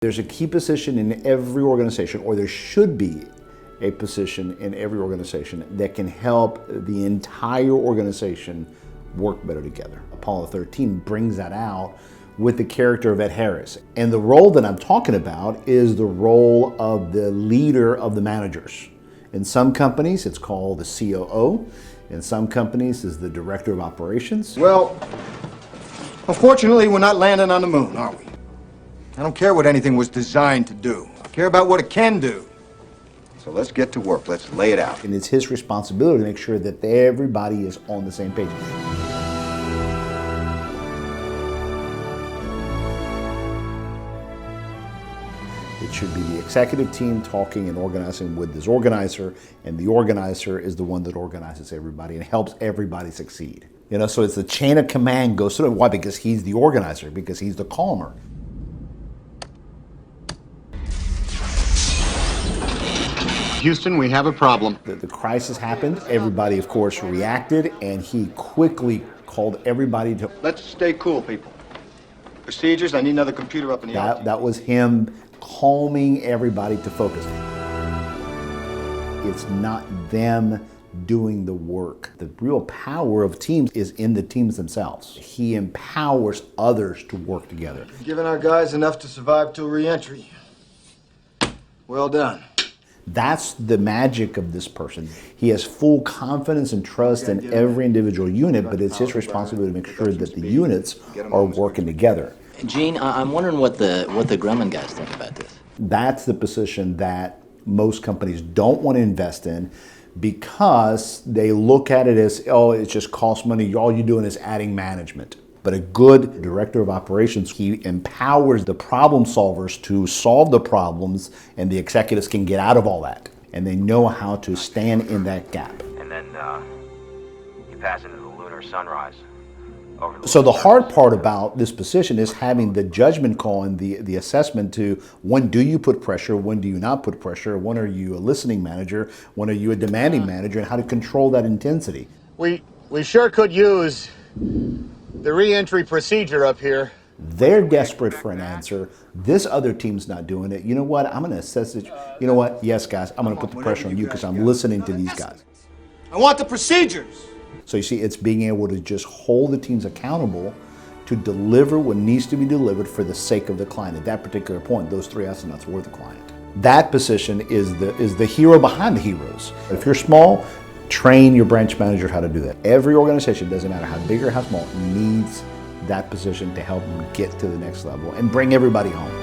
There's a key position in every organization, or there should be a position in every organization that can help the entire organization work better together. Apollo 13 brings that out with the character of Ed Harris. And the role that I'm talking about is the role of the leader of the managers. In some companies, it's called the COO. In some companies, it's the director of operations. Well, unfortunately, we're not landing on the moon, are we? I don't care what anything was designed to do. I care about what it can do. So let's get to work. Let's lay it out. And it's his responsibility to make sure that everybody is on the same page. It should be the executive team talking and organizing with this organizer, and the organizer is the one that organizes everybody and helps everybody succeed. You know, so it's the chain of command goes through. Why? Because he's the organizer, because he's the calmer. Houston, we have a problem. The crisis happened. Everybody, of course, reacted, and he quickly called everybody to... Let's stay cool, people. Procedures, I need another computer up in the office. That was him calming everybody to focus. It's not them doing the work. The real power of teams is in the teams themselves. He empowers others to work together. Giving our guys enough to survive till re-entry. Well done. That's the magic of this person. He has full confidence and trust in every individual unit, but it's his responsibility to make sure that the units are working together. Gene, I'm wondering what the Grumman guys think about this. That's the position that most companies don't want to invest in, because they look at it as, oh, it just costs money. All you're doing is adding management. But a good director of operations, he empowers the problem solvers to solve the problems, and the executives can get out of all that. And they know how to stand in that gap. And then you pass into the lunar sunrise. So the hard part about this position is having the judgment call and the assessment to when do you put pressure, when do you not put pressure, when are you a listening manager, when are you a demanding manager, and how to control that intensity. We sure could use the re-entry procedure up here. They're desperate for an answer. This other team's not doing it. You know what? I'm going to assess it. You know what? Yes, guys, I'm going to put the pressure on you because I'm listening to these guys. I want the procedures. So you see, it's being able to just hold the teams accountable to deliver what needs to be delivered for the sake of the client. At that particular point, those three astronauts were the client. That position is the hero behind the heroes. If you're small, train your branch manager how to do that. Every organization, doesn't matter how big or how small, needs that position to help them get to the next level and bring everybody home.